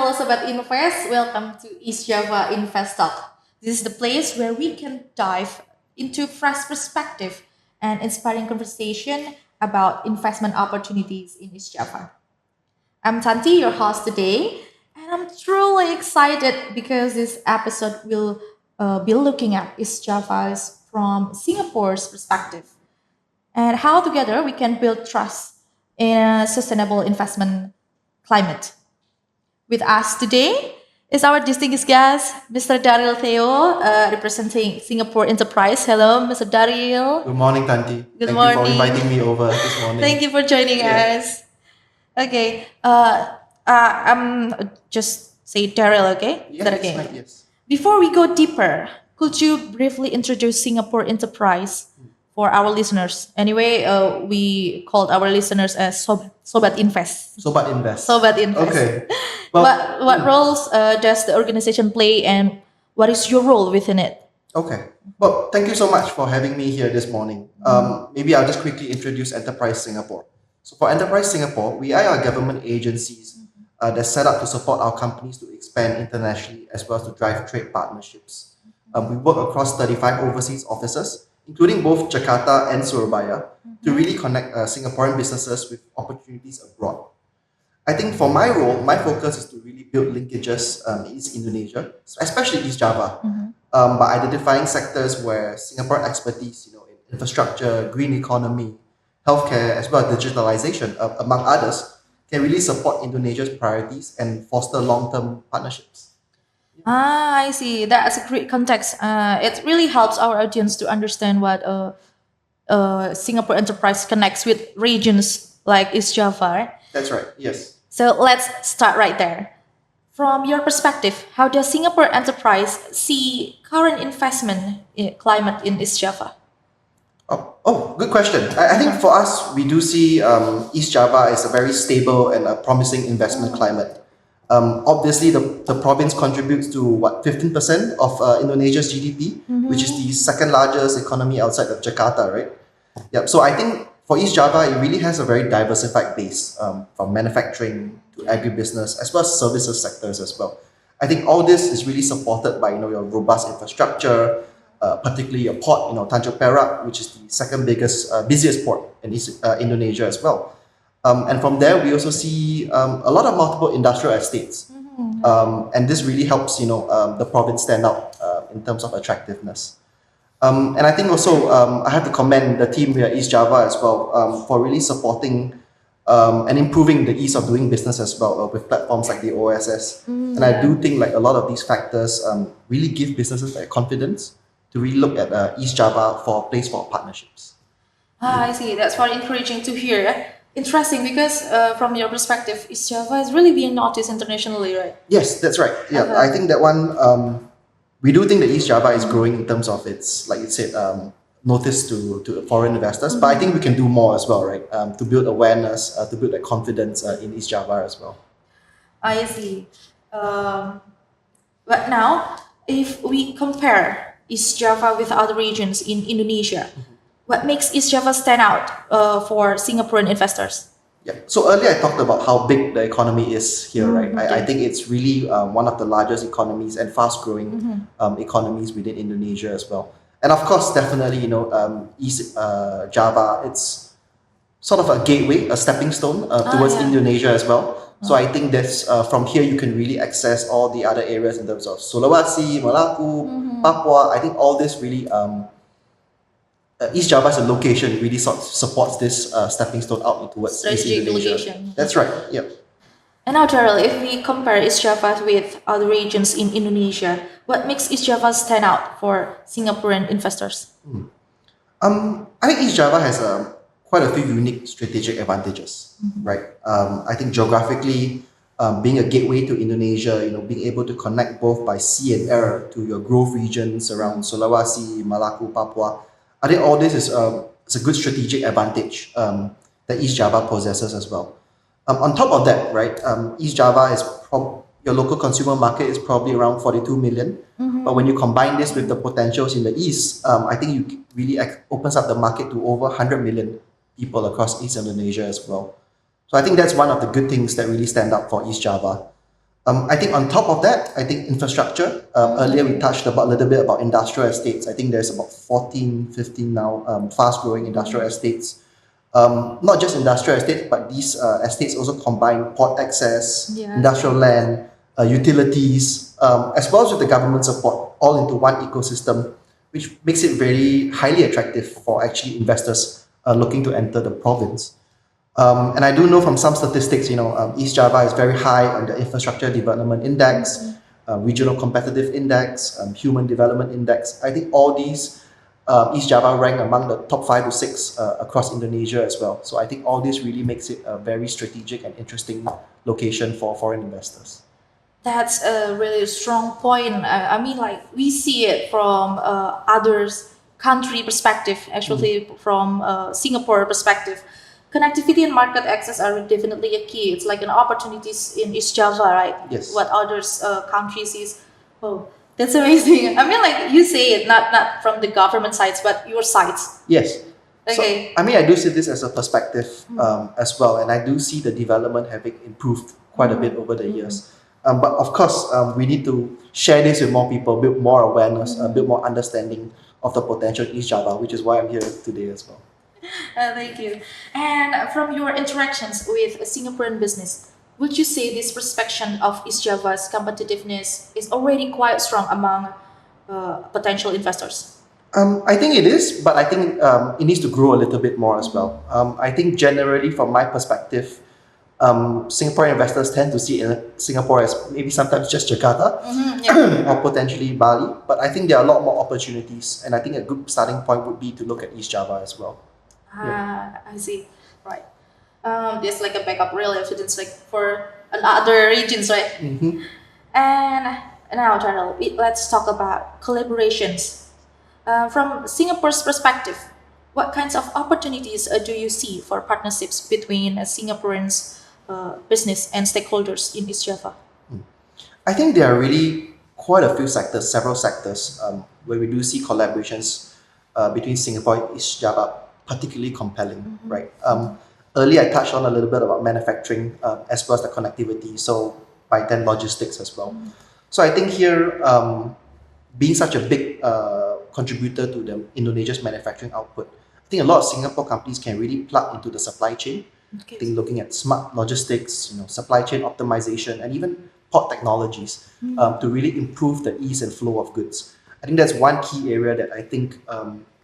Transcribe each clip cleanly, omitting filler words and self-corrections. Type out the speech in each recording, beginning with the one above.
Hello Sobat Invest, welcome to East Java Invest Talk. This is the place where we can dive into fresh perspective and inspiring conversation about investment opportunities in East Java. I'm Tanti, your host today, and I'm truly excited because this episode will be looking at East Java's from Singapore's perspective and how together we can build trust in a sustainable investment climate. With us today is our distinguished guest, Mr. Daryl Theo, representing Singapore Enterprise. Hello, Mr. Daryl. Good morning, Tanti. Good Thank you for morning. inviting me over this morning. Thank you for joining Yeah. us. Okay, I'm just say Daryl, okay? Is Yes, that it's okay? fine, yes. Before we go deeper, could you briefly introduce Singapore Enterprise for our listeners? Anyway, we called our listeners as Sobat Invest. Sobat Invest. Sobat Invest. Okay. Well, What roles does the organization play, and what is your role within it? okay. Well, thank you so much for having me here this morning. Maybe I'll just quickly introduce Enterprise Singapore. So for Enterprise Singapore, we are government agencies that set up to support our companies to expand internationally as well as to drive trade partnerships. We work across 35 overseas offices, including both Jakarta and Surabaya, to really connect Singaporean businesses with opportunities abroad. I think for my role, my focus is to really build linkages in East Indonesia, especially East Java, by identifying sectors where Singapore expertise, in infrastructure, green economy, healthcare, as well as digitalization, among others, can really support Indonesia's priorities and foster long-term partnerships. I see. That's a great context. It really helps our audience to understand what Singapore Enterprise connects with regions like East Java. Right? That's right. Yes. So let's start right there. From your perspective, how does Singapore Enterprise see current investment climate in East Java? Good question. I think for us, we do see East Java as a very stable and a promising investment climate. Obviously, the province contributes to 15% of Indonesia's GDP, which is the second largest economy outside of Jakarta, right? Yep. So I think for East Java, it really has a very diversified base from manufacturing to agribusiness as well as services sectors as well. I think all this is really supported by your robust infrastructure, particularly a port, Tanjung Perak, which is the second biggest, busiest port in Indonesia as well. And from there, we also see a lot of multiple industrial estates, and this really helps the province stand out in terms of attractiveness. And I think also I have to commend the team here at East Java as well for really supporting and improving the ease of doing business as well with platforms like the OSS. And I do think like a lot of these factors really give businesses that confidence to really look at East Java for a place for partnerships. I see. That's very encouraging to hear. Interesting because from your perspective, East Java is really being noticed internationally, right? Yes, that's right. Yeah, Okay. I think that one, we do think that East Java is growing in terms of its, like you said, notice to foreign investors. But I think we can do more as well, right? To build awareness, to build that confidence in East Java as well. I see. But now, if we compare East Java with other regions in Indonesia, what makes East Java stand out for Singaporean investors? Yeah. So earlier I talked about how big the economy is here, right? I think it's really one of the largest economies and fast-growing economies within Indonesia as well. And of course, definitely, East Java, it's sort of a gateway, a stepping stone towards Yeah. Indonesia as well. So I think that's from here you can really access all the other areas in terms of Sulawesi, Maluku, Papua. I think all this really East Java as a location really supports this stepping stone out towards East Strategic Indonesia. location. That's right. Yep. And now, Daryl, if we compare East Java with other regions in Indonesia, what makes East Java stand out for Singaporean investors? I think East Java has quite a few unique strategic advantages, right? I think geographically, being a gateway to Indonesia, being able to connect both by sea and air to your growth regions around Sulawesi, Maluku, Papua. I think all this is it's a good strategic advantage that East Java possesses as well. On top of that, right, East Java is your local consumer market is probably around 42 million. But when you combine this with the potentials in the East, I think you really opens up the market to over 100 million people across East Indonesia as well. So I think that's one of the good things that really stand out for East Java. I think on top of that, I think infrastructure. Earlier we touched about a little bit about industrial estates. I think there's about 14, 15 now fast growing industrial estates. Not just industrial estates, but these estates also combine port access, Yeah. industrial land, utilities, as well as with the government support, all into one ecosystem, which makes it very highly attractive for actually investors looking to enter the province. And I do know from some statistics, East Java is very high on the Infrastructure Development Index, Regional Competitive Index, Human Development Index. I think all these, East Java rank among the top 5 to 6 across Indonesia as well. So I think all this really makes it a very strategic and interesting location for foreign investors. That's a really strong point. I mean, like we see it from others' country perspective, actually from Singapore perspective. Connectivity and market access are definitely a key. It's like an opportunities in East Java, right? Yes. What others countries is. Oh, that's amazing. I mean, like you say it, not from the government sides, but your sides. Yes. Okay. So, I mean, I do see this as a perspective as well, and I do see the development having improved quite a bit over the years. But of course, we need to share this with more people, build more awareness, build more understanding of the potential in East Java, which is why I'm here today as well. Thank you. And from your interactions with Singaporean business, would you say this perception of East Java's competitiveness is already quite strong among potential investors? I think it is, but I think it needs to grow a little bit more as well. I think generally, from my perspective, Singapore investors tend to see Singapore as maybe sometimes just Jakarta or potentially Bali. But I think there are a lot more opportunities, and I think a good starting point would be to look at East Java as well. I see. Right. There's like a backup real evidence like for other regions, right? And now, Charles, let's talk about collaborations. From Singapore's perspective, what kinds of opportunities do you see for partnerships between Singaporeans, business, and stakeholders in East Java? I think there are really quite a few sectors, several sectors, where we do see collaborations between Singapore and East Java particularly compelling, right? Earlier, I touched on a little bit about manufacturing as well as the connectivity, so by then logistics as well. So I think here, being such a big contributor to the Indonesia's manufacturing output, I think a lot of Singapore companies can really plug into the supply chain. I think looking at smart logistics, supply chain optimization, and even port technologies to really improve the ease and flow of goods. I think that's one key area that I think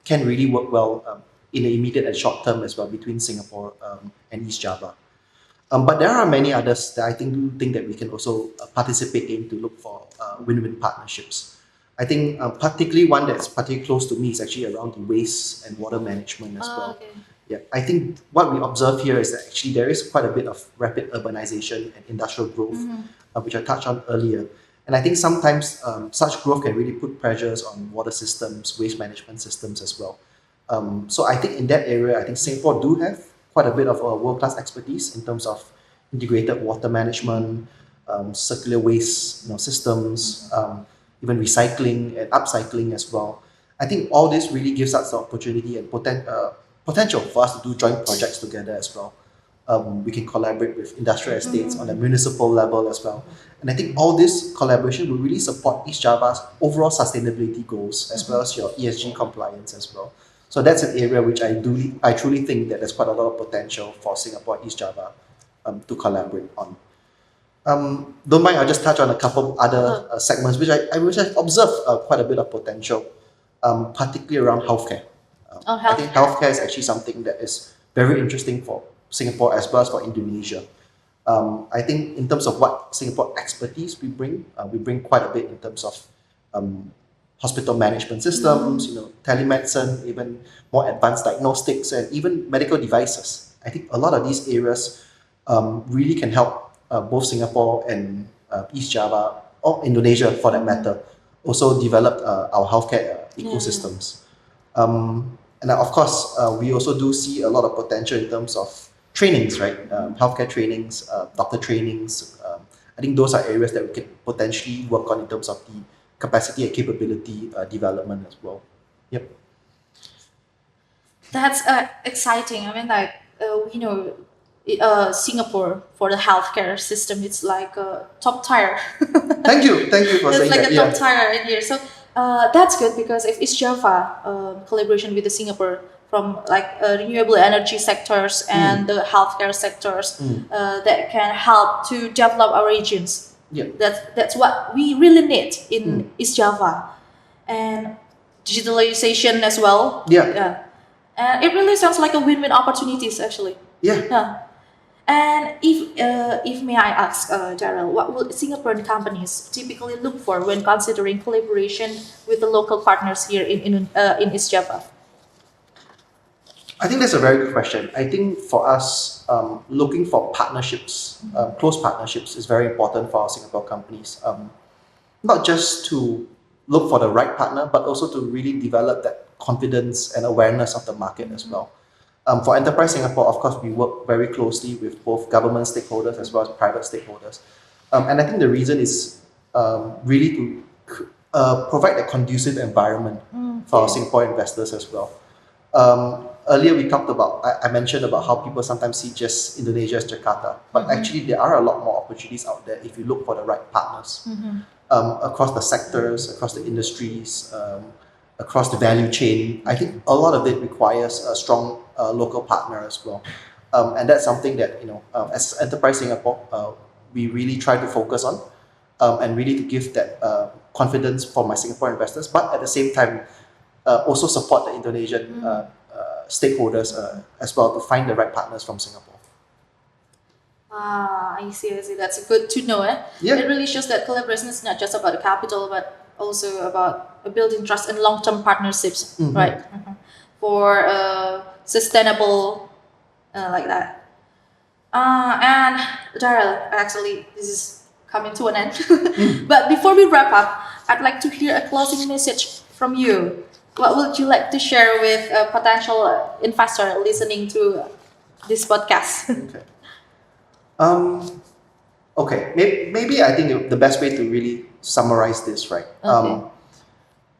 can really work well in the immediate and short term as well between Singapore and East Java. But there are many others that I think that we can also participate in to look for win-win partnerships. I think particularly one that's particularly close to me is actually around the waste and water management as well. Okay. Yeah, I think what we observe here is that actually there is quite a bit of rapid urbanization and industrial growth, which I touched on earlier. And I think sometimes such growth can really put pressures on water systems, waste management systems as well. So I think in that area, I think Singapore do have quite a bit of world-class expertise in terms of integrated water management, circular waste systems, even recycling and upcycling as well. I think all this really gives us the opportunity and potential for us to do joint projects together as well. We can collaborate with industrial estates on a municipal level as well. And I think all this collaboration will really support East Java's overall sustainability goals as well as your ESG compliance as well. So that's an area which I truly think that there's quite a lot of potential for Singapore and East Java to collaborate on. Don't mind, I'll just touch on a couple other segments which I observe quite a bit of potential, particularly around healthcare. I think healthcare is actually something that is very interesting for Singapore as well as for Indonesia. I think in terms of what Singapore expertise we bring quite a bit in terms of hospital management systems, telemedicine, even more advanced diagnostics, and even medical devices. I think a lot of these areas really can help both Singapore and East Java, or Indonesia for that matter, also develop our healthcare ecosystems. And of course, we also do see a lot of potential in terms of trainings, right? Healthcare trainings, doctor trainings. I think those are areas that we can potentially work on in terms of the capacity and capability development as well. Yep. That's exciting. I mean, like we know Singapore for the healthcare system. It's like a top tier. Thank you for It's saying like that. a Yeah. top tier in here. So that's good because if East Java collaboration with the Singapore from like renewable energy sectors and the healthcare sectors that can help to develop our regions. Yeah. That's what we really need in East Java, and digitalization as well. Yeah. And it really sounds like a win-win opportunities actually. Yeah. Yeah. And if may I ask, Daryl, what will Singaporean companies typically look for when considering collaboration with the local partners here in East Java? I think that's a very good question. I think for us, looking for partnerships, close partnerships, is very important for our Singapore companies. Not just to look for the right partner, but also to really develop that confidence and awareness of the market as well. For Enterprise Singapore, of course, we work very closely with both government stakeholders as well as private stakeholders. And I think the reason is really to provide a conducive environment for our Singapore investors as well. Earlier we talked about, I mentioned about how people sometimes see just Indonesia as Jakarta, but actually there are a lot more opportunities out there if you look for the right partners across the sectors, across the industries, across the value chain. I think a lot of it requires a strong local partner as well. And that's something that, as Enterprise Singapore, we really try to focus on and really to give that confidence for my Singapore investors, but at the same time, also support the Indonesian stakeholders as well to find the right partners from Singapore. I see. That's good to know. Yeah. It really shows that collaboration is not just about the capital, but also about building trust and long-term partnerships, right? For sustainable, like that. And Daryl, actually, this is coming to an end. But before we wrap up, I'd like to hear a closing message from you. What would you like to share with a potential investor listening to this podcast? Okay. Maybe I think the best way to really summarize this, right,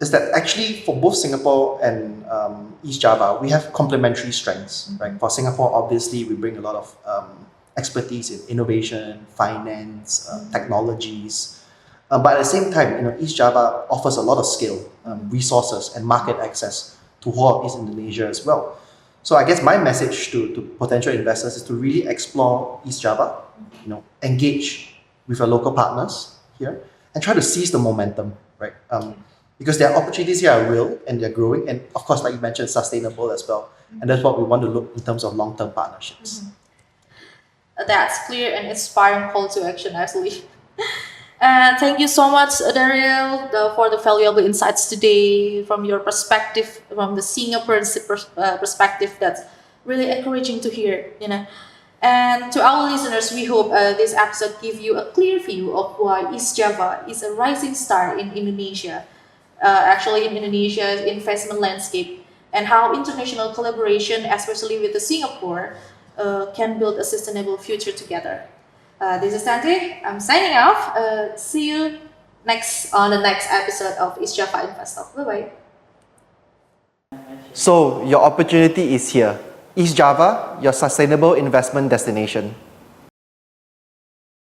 is that actually for both Singapore and East Java, we have complementary strengths, right? For Singapore, obviously, we bring a lot of expertise in innovation, finance, technologies. But at the same time, East Java offers a lot of scale, resources, and market access to whole of East Indonesia as well. So I guess my message to potential investors is to really explore East Java, engage with your local partners here, and try to seize the momentum, right? Because their opportunities here are real and they're growing, and of course, like you mentioned, sustainable as well. And that's what we want to look in terms of long-term partnerships. That's clear and inspiring call to action, actually. Thank you so much, Daryl, for the valuable insights today from your perspective, from the Singaporean perspective. That's really encouraging to hear, And to our listeners, we hope this episode gives you a clear view of why East Java is a rising star in Indonesia, actually in Indonesia's investment landscape, and how international collaboration, especially with the Singapore, can build a sustainable future together. This is Santi. I'm signing off. See you on the next episode of East Java Invest Talk. Bye-bye. So your opportunity is here. East Java, your sustainable investment destination.